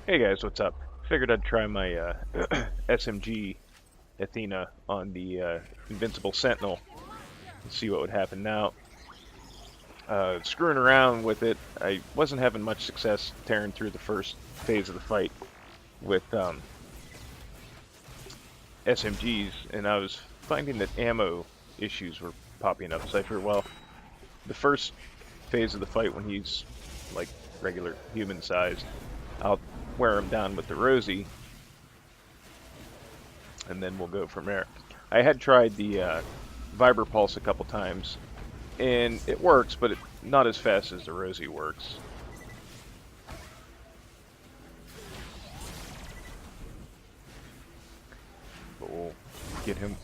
Hey guys, what's up? Figured I'd try my SMG Athena on the Invincible Sentinel and see what would happen. Now, screwing around with it, I wasn't having much success tearing through the first phase of the fight with SMGs, and I was finding that ammo issues were popping up. So I figured, well, the first phase of the fight when he's like regular human sized, I'll wear him down with the Rosie, and then we'll go from there. I had tried the Viber Pulse a couple times, and it works, but not as fast as the Rosie works. But we'll get him.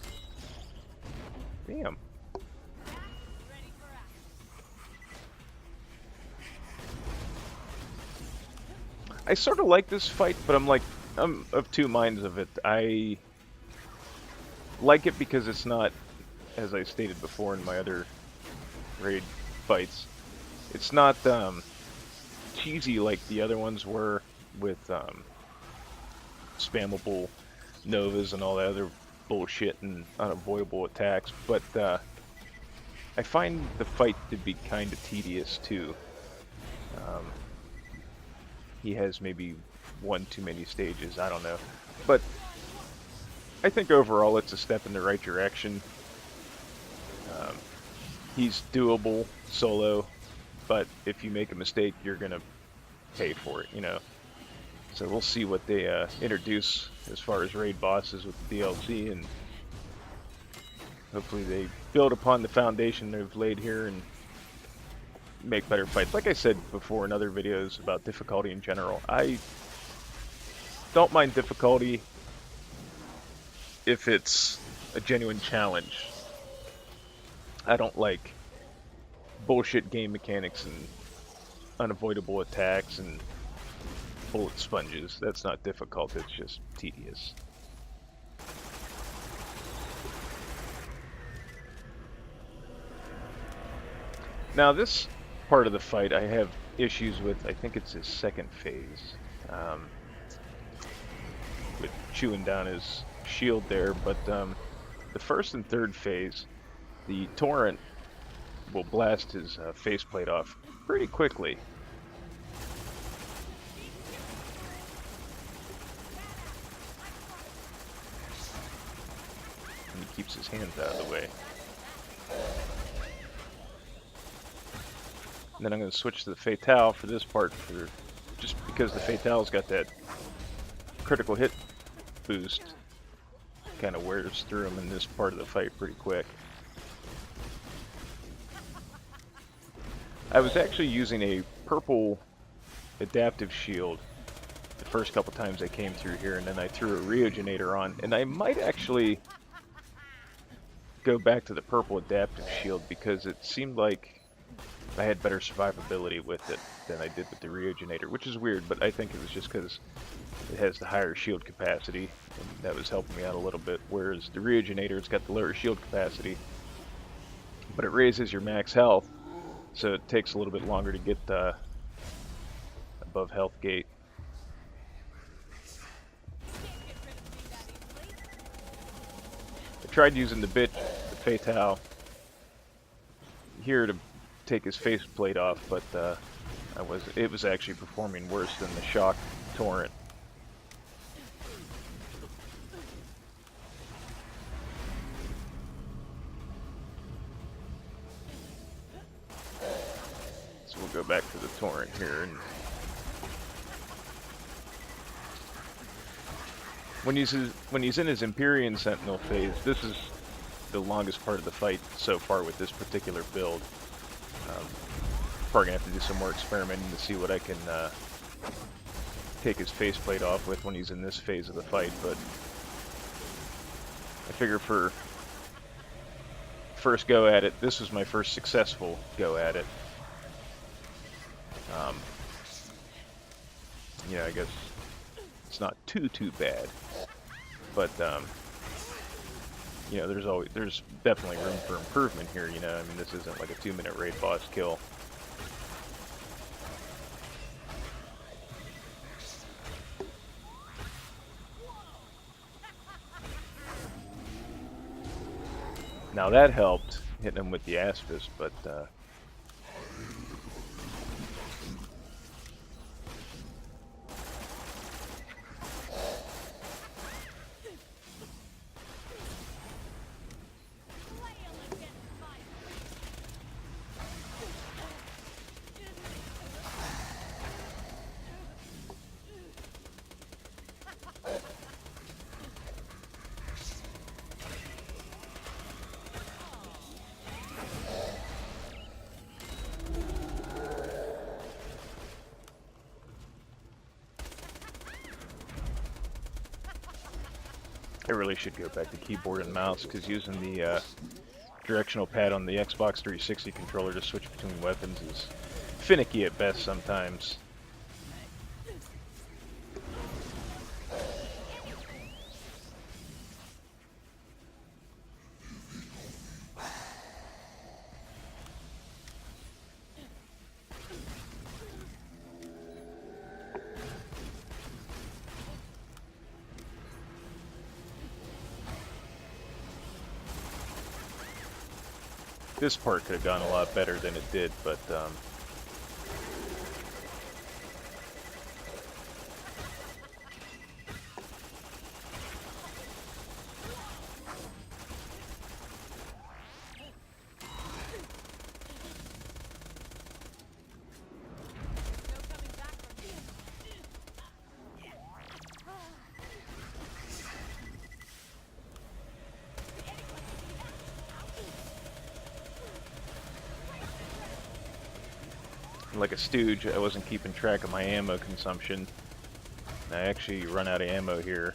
Damn. I sort of like this fight, but I'm of two minds of it. I like it because it's not, as I stated before in my other raid fights, it's not cheesy like the other ones were with spammable novas and all that other bullshit and unavoidable attacks, but I find the fight to be kind of tedious too. He has maybe one too many stages, I don't know. But I think overall it's a step in the right direction. He's doable solo, but if you make a mistake, you're going to pay for it, you know. So we'll see what they introduce as far as raid bosses with the DLC, and hopefully they build upon the foundation they've laid here and make better fights. Like I said before in other videos about difficulty in general, I don't mind difficulty if it's a genuine challenge. I don't like bullshit game mechanics and unavoidable attacks and bullet sponges. That's not difficult, it's just tedious. Now this part of the fight I have issues with. I think it's his second phase, with chewing down his shield there, but the first and third phase, the torrent will blast his faceplate off pretty quickly. And he keeps his hands out of the way. And then I'm going to switch to the Fatale for this part, just because the Fatale's got that critical hit boost. Kind of wears through him in this part of the fight pretty quick. I was actually using a purple adaptive shield the first couple times I came through here, and then I threw a reogenator on, and I might actually go back to the purple adaptive shield because it seemed like I had better survivability with it than I did with the reogenator, which is weird, but I think it was just because it has the higher shield capacity, and that was helping me out a little bit, whereas the reogenator, it's got the lower shield capacity, but it raises your max health, so it takes a little bit longer to get above health gate. I tried using the Fatale here to take his faceplate off, but it was actually performing worse than the shock torrent. So we'll go back to the torrent here, and when he's in his Empyrean Sentinel phase, this is the longest part of the fight so far with this particular build. Probably gonna have to do some more experimenting to see what I can take his faceplate off with when he's in this phase of the fight, but I figure for first go at it, this was my first successful go at it. I guess it's not too bad, but there's definitely room for improvement here. I mean, this isn't like a 2-minute raid boss kill. Now that helped, hitting him with the Aspis, but I really should go back to keyboard and mouse, because using the directional pad on the Xbox 360 controller to switch between weapons is finicky at best sometimes. This part could have gone a lot better than it did, but like a stooge, I wasn't keeping track of my ammo consumption. I actually run out of ammo here.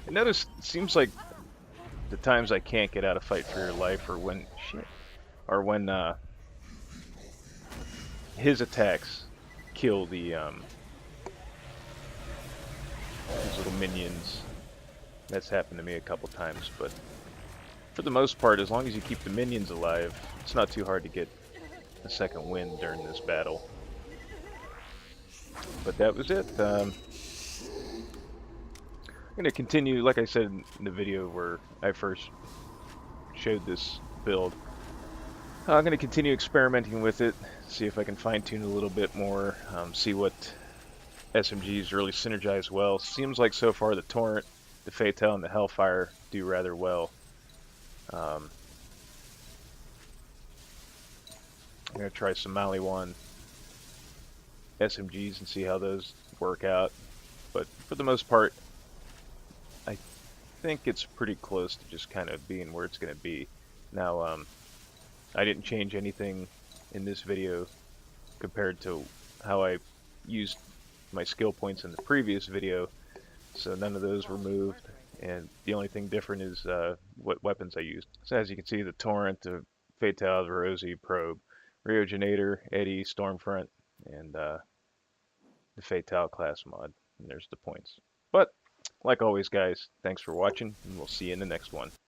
I notice it seems like the times I can't get out of Fight for Your Life are when his attacks kill the his little minions. That's happened to me a couple times, but for the most part, as long as you keep the minions alive, it's not too hard to get a second win during this battle. But that was it. I'm going to continue, like I said in the video where I first showed this build. I'm going to continue experimenting with it, see if I can fine-tune a little bit more, see what SMGs really synergize well. Seems like so far the Torrent, the Fatale, and the Hellfire do rather well. I'm going to try some Maliwan SMGs and see how those work out. But for the most part, I think it's pretty close to just kind of being where it's going to be. Now, I didn't change anything in this video compared to how I used my skill points in the previous video, so none of those were moved, and the only thing different is what weapons I used. So as you can see, the Torrent, the Fatale, the Rosie, Probe, Reogenator, Eddy, Stormfront, and the Fatale class mod, and there's the points. But like always guys, thanks for watching, and we'll see you in the next one.